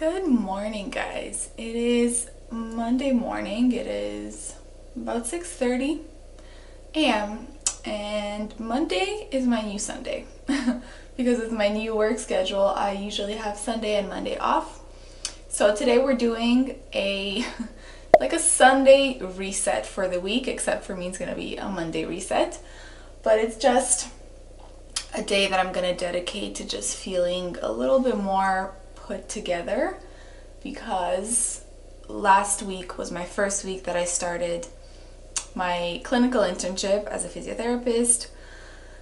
Good morning, guys. It is Monday morning. It is about 6:30 a.m. and Monday is my new Sunday. Because it's my new work schedule. I usually have Sunday and Monday off. So today we're doing a Sunday reset for the week, except for me it's gonna be a Monday reset. But it's just a day that I'm gonna dedicate to just feeling a little bit more put together, because last week was my first week that I started my clinical internship as a physiotherapist.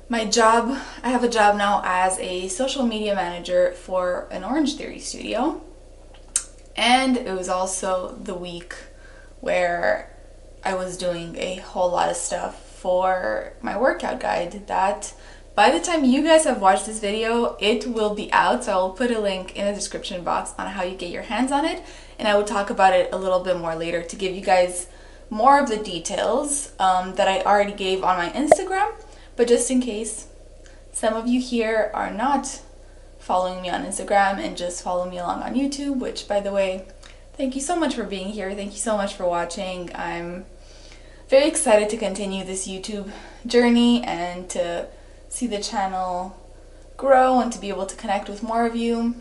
My job, I have a job now as a social media manager for an Orange Theory studio. And it was also the week where I was doing a whole lot of stuff for my workout guide that by the time you guys have watched this video, it will be out. So I'll put a link in the description box on how you get your hands on it. And I will talk about it a little bit more later to give you guys more of the details that I already gave on my Instagram. But just in case some of you here are not following me on Instagram and just follow me along on YouTube, which, by the way, thank you so much for being here. Thank you so much for watching. I'm very excited to continue this YouTube journey and to see the channel grow and to be able to connect with more of you.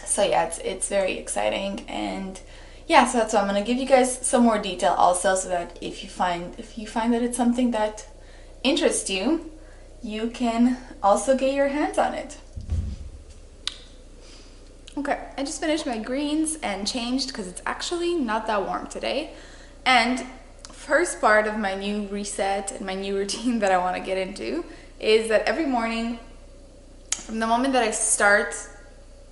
So yeah, it's very exciting. And yeah, so that's why I'm gonna give you guys some more detail also, so that if you find that it's something that interests you, you can also get your hands on it. Okay, I just finished my greens and changed because it's actually not that warm today. And first part of my new reset and my new routine that I want to get into is that every morning, from the moment that I start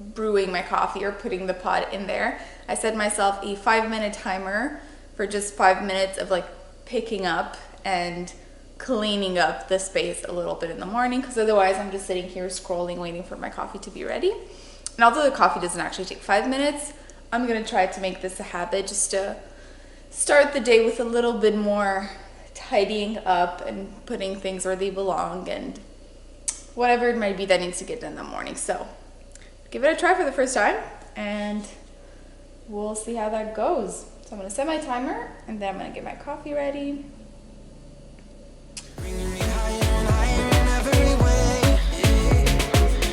brewing my coffee or putting the pot in there, I set myself a 5-minute timer for just 5 minutes of picking up and cleaning up the space a little bit in the morning, because otherwise I'm just sitting here scrolling, waiting for my coffee to be ready. And although the coffee doesn't actually take 5 minutes, I'm gonna try to make this a habit, just to start the day with a little bit more tidying up and putting things where they belong and whatever it might be that needs to get done in the morning. So give it a try for the first time and we'll see how that goes. So I'm gonna set my timer and then I'm gonna get my coffee ready. Bringing me higher and higher in every way.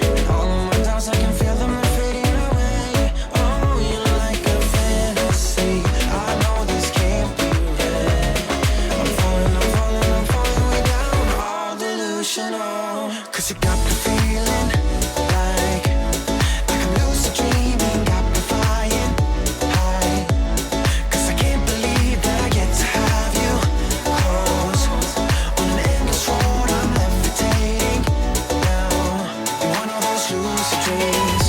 And all of my doubts, I can feel them fading away. Oh, you're like a fantasy. I know this can't be real. I'm falling way down, all delusional. 'Cause you got me feeling like I can lose a dreaming, got me flying high. 'Cause I can't believe that I get to have you close. On an endless road, I'm levitating now. In one of those lucid dreams.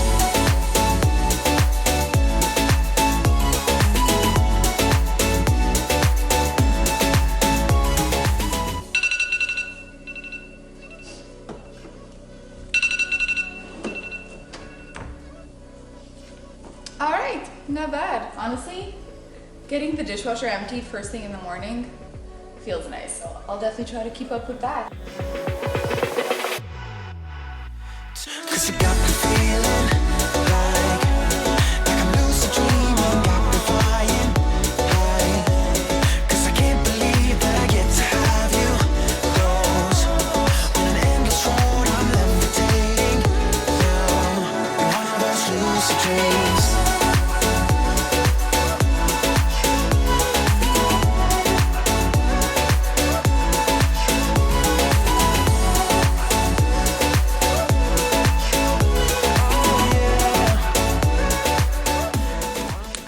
All right, not bad. Honestly, getting the dishwasher emptied first thing in the morning feels nice. So I'll definitely try to keep up with that. 'Cause you got me feeling like I can lose a dream and got me flying high. 'Cause I can't believe that I get to have you close. On an endless road, I'm levitating now. In one of those lucid dreams.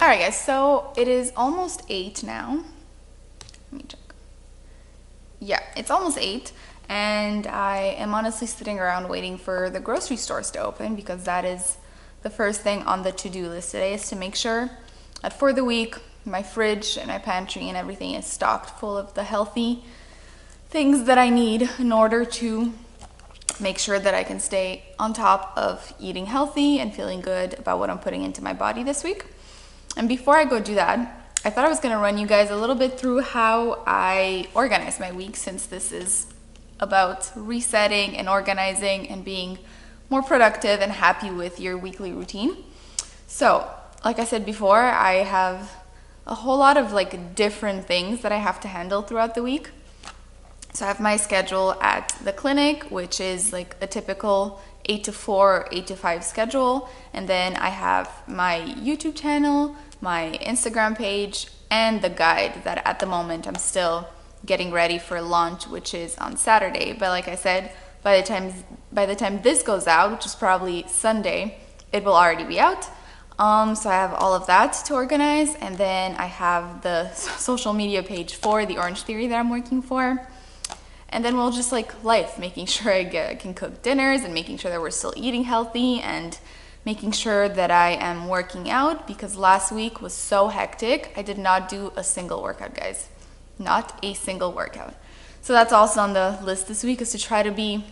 Alright guys, so it is almost 8 now. Let me check. Yeah, it's almost 8 and I am honestly sitting around waiting for the grocery stores to open, because that is the first thing on the to-do list today, is to make sure that for the week my fridge and my pantry and everything is stocked full of the healthy things that I need in order to make sure that I can stay on top of eating healthy and feeling good about what I'm putting into my body this week. And before I go do that, I thought I was going to run you guys a little bit through how I organize my week, since this is about resetting and organizing and being more productive and happy with your weekly routine. So like I said before, I have a whole lot of like different things that I have to handle throughout the week. So I have my schedule at the clinic, which is like a typical 8 to 4, 8 to 5 schedule. And then I have my YouTube channel, my Instagram page, and the guide that at the moment I'm still getting ready for launch, which is on Saturday. But like I said, by the time this goes out, which is probably Sunday, it will already be out. So I have all of that to organize, and then I have the social media page for the Orange Theory that I'm working for. And then we'll just like life, making sure I can cook dinners and making sure that we're still eating healthy and making sure that I am working out, because last week was so hectic. I did not do a single workout, guys. Not a single workout. So that's also on the list this week, is to try to be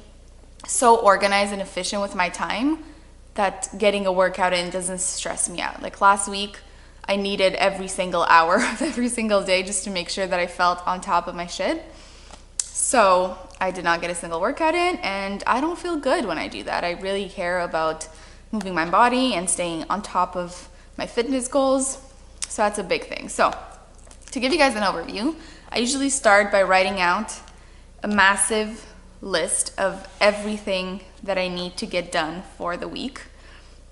so organized and efficient with my time that getting a workout in doesn't stress me out. Like last week, I needed every single hour of every single day just to make sure that I felt on top of my shit. So I did not get a single workout in, and I don't feel good when I do that. I really care about moving my body and staying on top of my fitness goals. So that's a big thing. So to give you guys an overview, I usually start by writing out a massive list of everything that I need to get done for the week.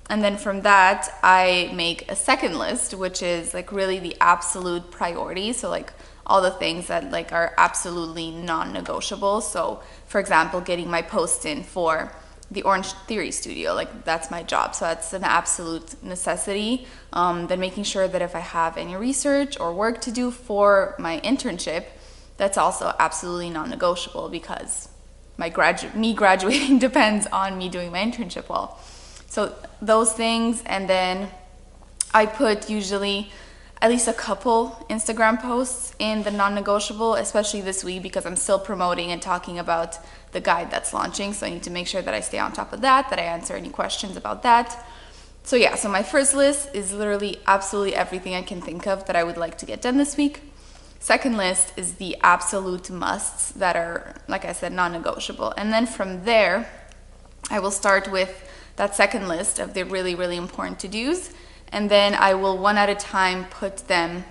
And then from that, I make a second list, which is like really the absolute priority. So like all the things that like are absolutely non-negotiable. So for example, getting my post in for the Orange Theory Studio, like that's my job. So that's an absolute necessity. Then making sure that if I have any research or work to do for my internship, that's also absolutely non-negotiable, because me graduating depends on me doing my internship well. So those things, and then I put usually at least a couple Instagram posts in the non-negotiable, especially this week because I'm still promoting and talking about the guide that's launching. So I need to make sure that I stay on top of that I answer any questions about that. So yeah, so my first list is literally absolutely everything I can think of that I would like to get done this week. Second list is the absolute musts that are, like I said, non-negotiable. And then from there, I will start with that second list of the really, really important to-dos. And then I will one at a time put them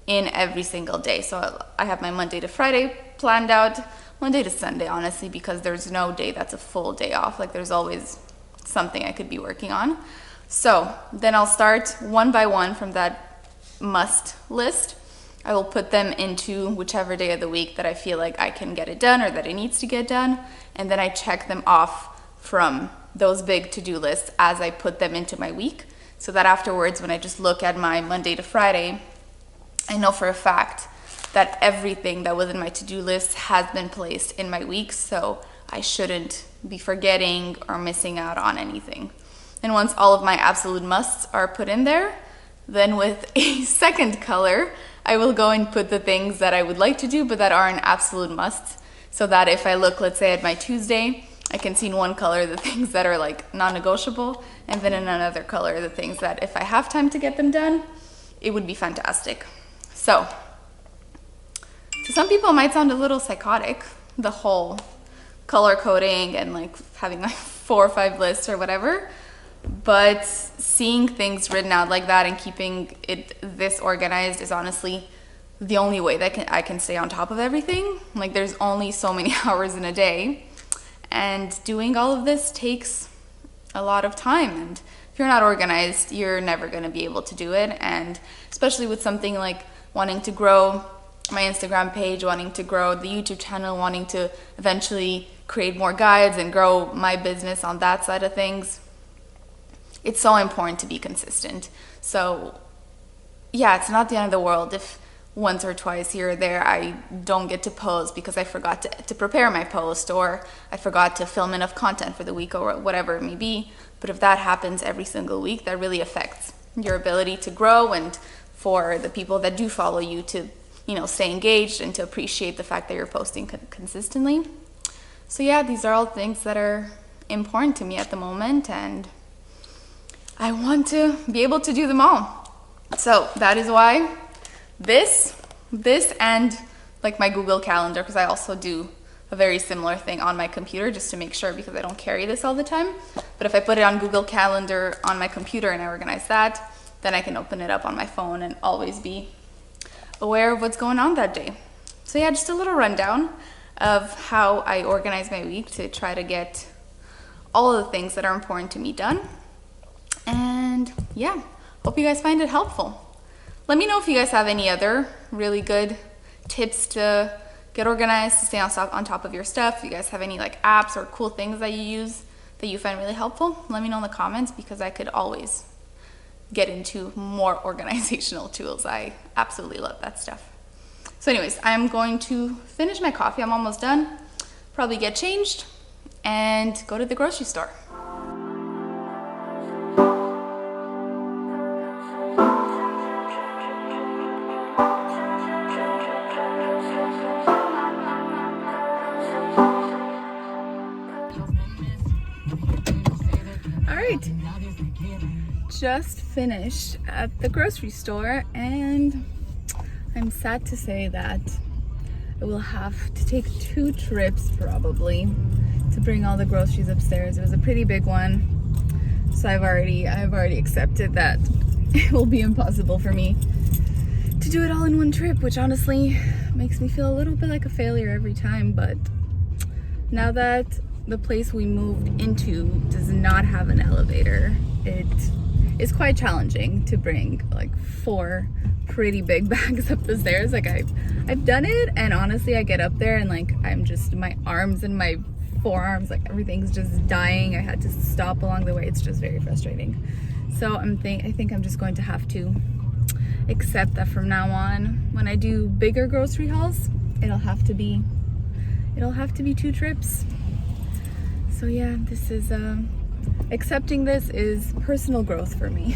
in every single day. So I have my Monday to Friday planned out, Monday to Sunday, honestly, because there's no day that's a full day off. Like there's always something I could be working on. So then I'll start one by one from that must list. I will put them into whichever day of the week that I feel like I can get it done or that it needs to get done. And then I check them off from those big to-do lists as I put them into my week. So that afterwards, when I just look at my Monday to Friday, I know for a fact that everything that was in my to-do list has been placed in my week, so I shouldn't be forgetting or missing out on anything. And once all of my absolute musts are put in there, then with a second color, I will go and put the things that I would like to do but that are an absolute must, so that if I look, let's say, at my Tuesday, I can see in one color the things that are like non-negotiable, and then in another color the things that if I have time to get them done, it would be fantastic. So to some people it might sound a little psychotic, the whole color coding and like having like 4 or 5 lists or whatever, but seeing things written out like that and keeping it this organized is honestly the only way that I can stay on top of everything. Like there's only so many hours in a day, and doing all of this takes a lot of time, and if you're not organized, you're never going to be able to do it. And especially with something like wanting to grow my Instagram page, wanting to grow the YouTube channel, wanting to eventually create more guides and grow my business on that side of things, it's so important to be consistent. So yeah, it's not the end of the world if once or twice here or there I don't get to post because I forgot to prepare my post, or I forgot to film enough content for the week, or whatever it may be. But if that happens every single week, that really affects your ability to grow, and for the people that do follow you to, you know, stay engaged and to appreciate the fact that you're posting consistently. So yeah, these are all things that are important to me at the moment, and I want to be able to do them all. So that is why this and like my Google Calendar, because I also do a very similar thing on my computer just to make sure, because I don't carry this all the time. But if I put it on Google Calendar on my computer and I organize that, then I can open it up on my phone and always be aware of what's going on that day. So yeah, just a little rundown of how I organize my week to try to get all of the things that are important to me done. And yeah, hope you guys find it helpful. Let me know if you guys have any other really good tips to get organized, to stay on top of your stuff. If you guys have any like apps or cool things that you use that you find really helpful, let me know in the comments, because I could always get into more organizational tools. I absolutely love that stuff. So anyways, I'm going to finish my coffee. I'm almost done. Probably get changed and go to the grocery store. Alright, just finished at the grocery store, and I'm sad to say that I will have to take 2 trips probably to bring all the groceries upstairs. It was a pretty big one, so I've already accepted that it will be impossible for me to do it all in one trip, which honestly makes me feel a little bit like a failure every time. But now that the place we moved into does not have an elevator, it is quite challenging to bring like 4 pretty big bags up the stairs. Like I've done it, and honestly I get up there and like my arms and my forearms, like everything's just dying. I had to stop along the way. It's just very frustrating. So I think I'm just going to have to accept that from now on, when I do bigger grocery hauls, it'll have to be 2 trips. So yeah, this is accepting this is personal growth for me.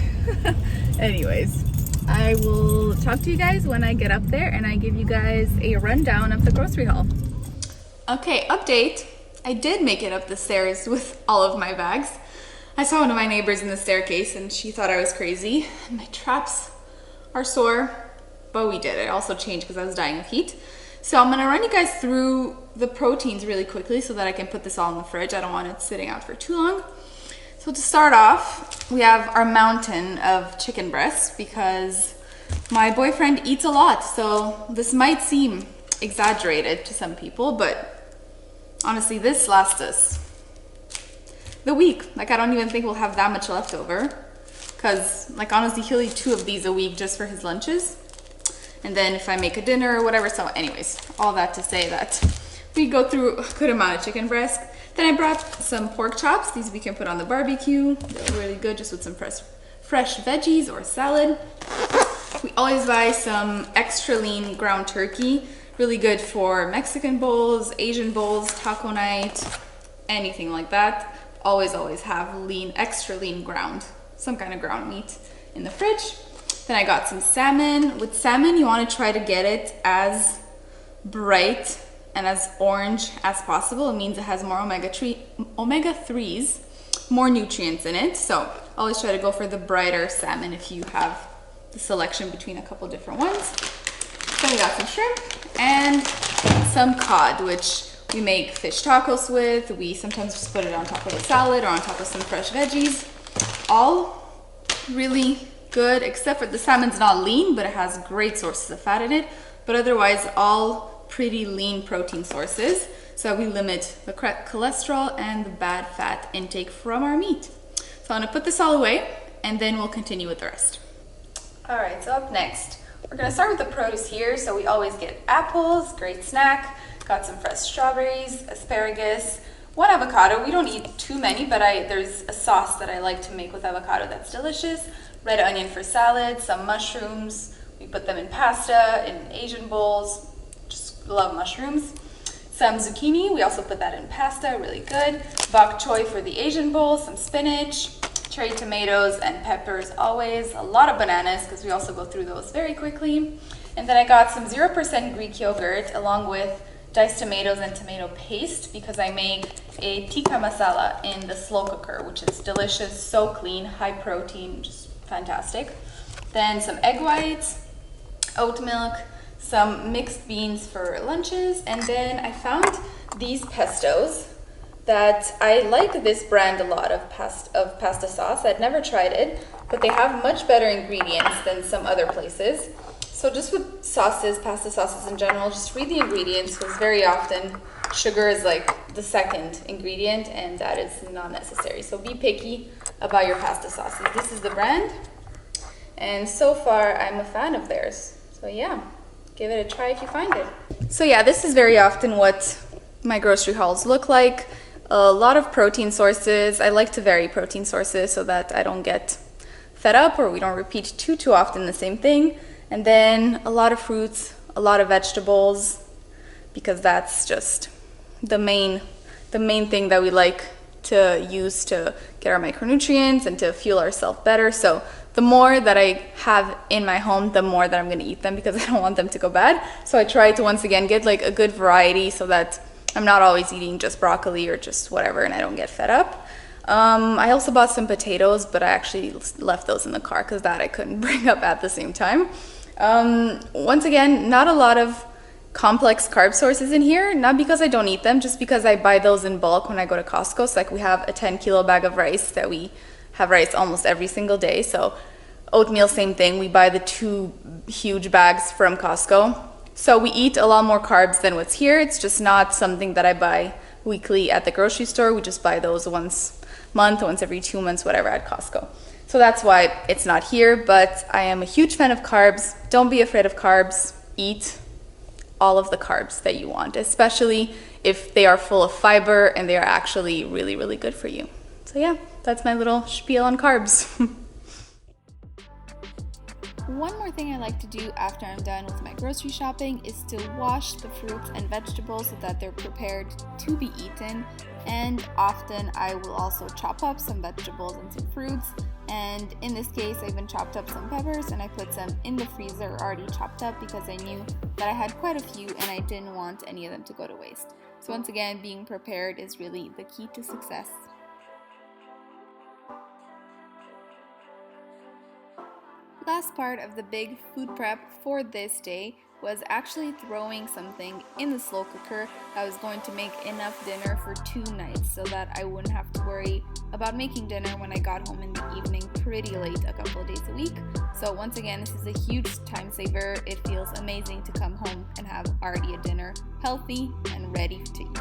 Anyways, I will talk to you guys when I get up there and I give you guys a rundown of the grocery haul. Okay, update. I did make it up the stairs with all of my bags. I saw one of my neighbors in the staircase and she thought I was crazy. My traps are sore, but we did. I also changed because I was dying of heat. So I'm gonna run you guys through the proteins really quickly so that I can put this all in the fridge. I don't want it sitting out for too long. So to start off, we have our mountain of chicken breasts because my boyfriend eats a lot. So this might seem exaggerated to some people, but honestly, this lasts us the week. Like, I don't even think we'll have that much left over, because like honestly, he'll eat 2 of these a week just for his lunches. And then if I make a dinner or whatever. So anyways, all that to say that we go through a good amount of chicken breast. Then I brought some pork chops. These we can put on the barbecue. They're really good just with some fresh veggies or salad. We always buy some extra lean ground turkey. Really good for Mexican bowls, Asian bowls, taco night, anything like that. Always have lean, extra lean ground, some kind of ground meat in the fridge. Then I got some salmon. With salmon, you want to try to get it as bright and as orange as possible. It means it has more omega-3s, more nutrients in it. So always try to go for the brighter salmon if you have the selection between a couple different ones. Then we got some shrimp and some cod, which we make fish tacos with. We sometimes just put it on top of a salad or on top of some fresh veggies. All really good, except for the salmon's not lean, but it has great sources of fat in it. But otherwise, all pretty lean protein sources. So we limit the cholesterol and the bad fat intake from our meat. So I'm gonna put this all away and then we'll continue with the rest. All right, so up next, we're gonna start with the produce here. So we always get apples, great snack. Got some fresh strawberries, asparagus, 1 avocado. We don't eat too many, but there's a sauce that I like to make with avocado that's delicious. Red onion for salad, some mushrooms. We put them in pasta, in Asian bowls. Just love mushrooms. Some zucchini, we also put that in pasta, really good. Bok choy for the Asian bowl, some spinach, cherry tomatoes and peppers always. A lot of bananas because we also go through those very quickly. And then I got some 0% Greek yogurt along with diced tomatoes and tomato paste because I make a tikka masala in the slow cooker, which is delicious, so clean, high protein, just fantastic. Then some egg whites, oat milk, some mixed beans for lunches, and then I found these pestos. that I like this brand a lot of pasta sauce. I'd never tried it, but they have much better ingredients than some other places. So just with sauces, pasta sauces in general, just read the ingredients, because very often sugar is like the second ingredient and that is not necessary. So be picky about your pasta sauces. This is the brand, and so far I'm a fan of theirs. So yeah, give it a try if you find it. So yeah, this is very often what my grocery hauls look like. A lot of protein sources. I like to vary protein sources so that I don't get fed up or we don't repeat too often the same thing. And then a lot of fruits, a lot of vegetables, because that's just the main thing that we like to use to get our micronutrients and to fuel ourselves better. So the more that I have in my home, the more that I'm going to eat them, because I don't want them to go bad. So I try to once again get like a good variety so that I'm not always eating just broccoli or just whatever and I don't get fed up. I also bought some potatoes, but I actually left those in the car because that I couldn't bring up at the same time. Once again, not a lot of complex carb sources in here, not because I don't eat them, just because I buy those in bulk when I go to Costco. So like we have a 10-kilo bag of rice that we have rice almost every single day. So oatmeal, same thing. We buy the 2 huge bags from Costco. So we eat a lot more carbs than what's here. It's just not something that I buy weekly at the grocery store. We just buy those once a month, once every 2 months, whatever, at Costco. So that's why it's not here, but I am a huge fan of carbs. Don't be afraid of carbs. Eat all of the carbs that you want, especially if they are full of fiber and they are actually really, really good for you. So yeah, that's my little spiel on carbs. One more thing I like to do after I'm done with my grocery shopping is to wash the fruits and vegetables so that they're prepared to be eaten. And often I will also chop up some vegetables and some fruits. And in this case, I even chopped up some peppers and I put some in the freezer already chopped up because I knew that I had quite a few and I didn't want any of them to go to waste. So once again, being prepared is really the key to success. Last part of the big food prep for this day was actually throwing something in the slow cooker that was going to make enough dinner for 2 nights so that I wouldn't have to worry about making dinner when I got home in the evening pretty late a couple of days a week. So once again, this is a huge time saver. It feels amazing to come home and have already a dinner healthy and ready to eat.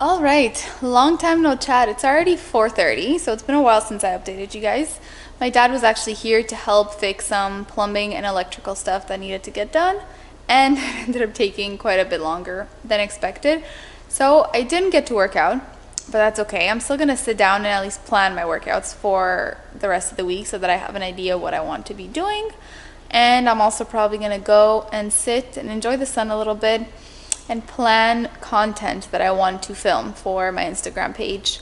All right, long time no chat. It's already 4:30, so it's been a while since I updated you guys. My dad was actually here to help fix some plumbing and electrical stuff that needed to get done, and it ended up taking quite a bit longer than expected. So I didn't get to work out, but that's okay. I'm still gonna sit down and at least plan my workouts for the rest of the week so that I have an idea what I want to be doing. And I'm also probably gonna go and sit and enjoy the sun a little bit and plan content that I want to film for my Instagram page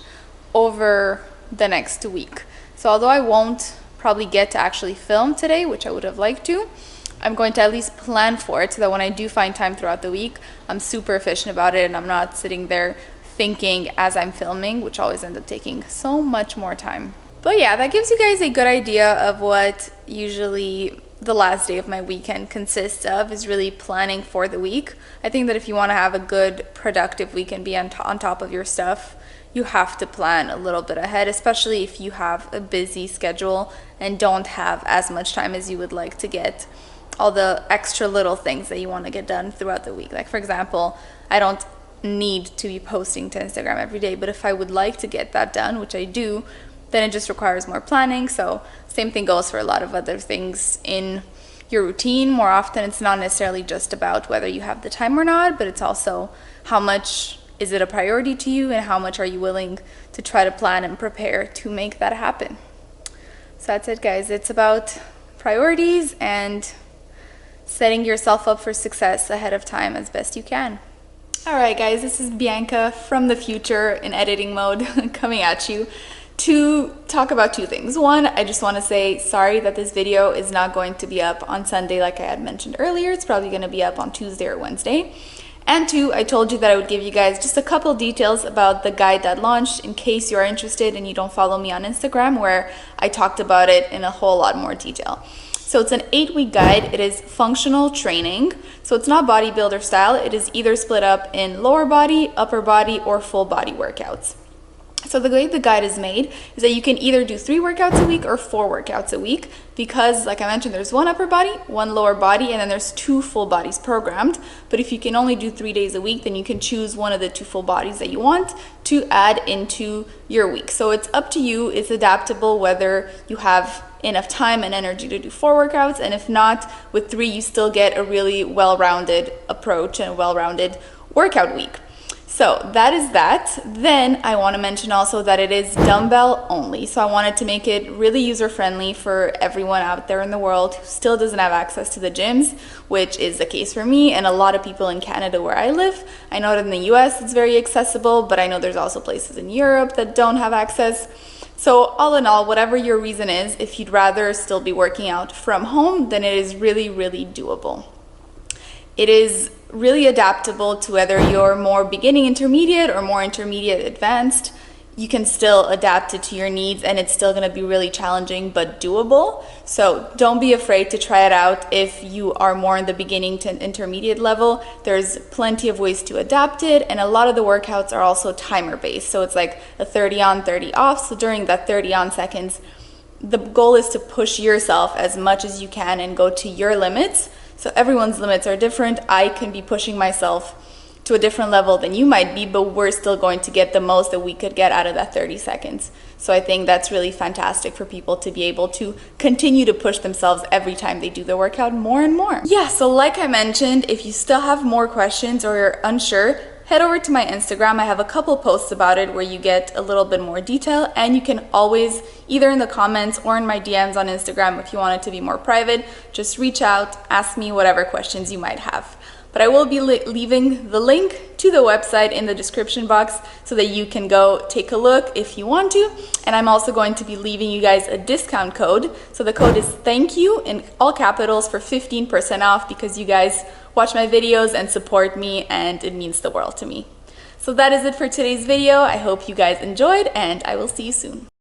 over the next week. So although I won't probably get to actually film today, which I would have liked to, I'm going to at least plan for it so that when I do find time throughout the week, I'm super efficient about it and I'm not sitting there thinking as I'm filming, which always ends up taking so much more time. But yeah, that gives you guys a good idea of what usually the last day of my weekend consists of, is really planning for the week. I think that if you want to have a good, productive week and be on top of your stuff, you have to plan a little bit ahead, especially if you have a busy schedule and don't have as much time as you would like to get all the extra little things that you want to get done throughout the week. Like for example, I don't need to be posting to Instagram every day, but if I would like to get that done, which I do, then it just requires more planning. So same thing goes for a lot of other things in your routine. More often, it's not necessarily just about whether you have the time or not, but it's also how much is it a priority to you and how much are you willing to try to plan and prepare to make that happen. So that's it, guys. It's about priorities and setting yourself up for success ahead of time as best you can. All right, guys, this is Bianca from the future in editing mode coming at you to talk about 2 things. One, I just want to say sorry that this video is not going to be up on Sunday like I had mentioned earlier. It's probably going to be up on Tuesday or Wednesday. And 2, I told you that I would give you guys just a couple details about the guide that launched in case you are interested and you don't follow me on Instagram, where I talked about it in a whole lot more detail. So it's an 8-week guide. It is functional training. So it's not bodybuilder style. It is either split up in lower body, upper body, or full body workouts. So the way the guide is made is that you can either do 3 workouts a week or 4 workouts a week, because like I mentioned, there's 1 upper body, 1 lower body, and then there's 2 full bodies programmed. But if you can only do 3 days a week, then you can choose one of the 2 full bodies that you want to add into your week. So it's up to you. It's adaptable whether you have enough time and energy to do 4 workouts, and if not, with 3 you still get a really well-rounded approach and a well-rounded workout week. So that is that. Then I want to mention also that it is dumbbell only. So I wanted to make it really user-friendly for everyone out there in the world who still doesn't have access to the gyms, which is the case for me and a lot of people in Canada where I live. I know that in the US it's very accessible, but I know there's also places in Europe that don't have access. So all in all, whatever your reason is, if you'd rather still be working out from home, then it is really, really doable. It is really adaptable to whether you're more beginning intermediate or more intermediate advanced. You can still adapt it to your needs, and it's still going to be really challenging but doable. So don't be afraid to try it out if you are more in the beginning to intermediate level. There's plenty of ways to adapt it, and a lot of the workouts are also timer based. So it's like a 30 on, 30 off. So during that 30 on seconds, the goal is to push yourself as much as you can and go to your limits. So everyone's limits are different. I can be pushing myself to a different level than you might be, but we're still going to get the most that we could get out of that 30 seconds. So I think that's really fantastic for people to be able to continue to push themselves every time they do the workout more and more. Yeah, so like I mentioned, if you still have more questions or you're unsure, head over to my Instagram. I have a couple posts about it where you get a little bit more detail, and you can always, either in the comments or in my DMs on Instagram, if you want it to be more private, just reach out, ask me whatever questions you might have. But I will be leaving the link to the website in the description box so that you can go take a look if you want to. And I'm also going to be leaving you guys a discount code. So the code is THANK YOU in all capitals for 15% off, because you guys watch my videos and support me, and it means the world to me. So that is it for today's video. I hope you guys enjoyed, and I will see you soon.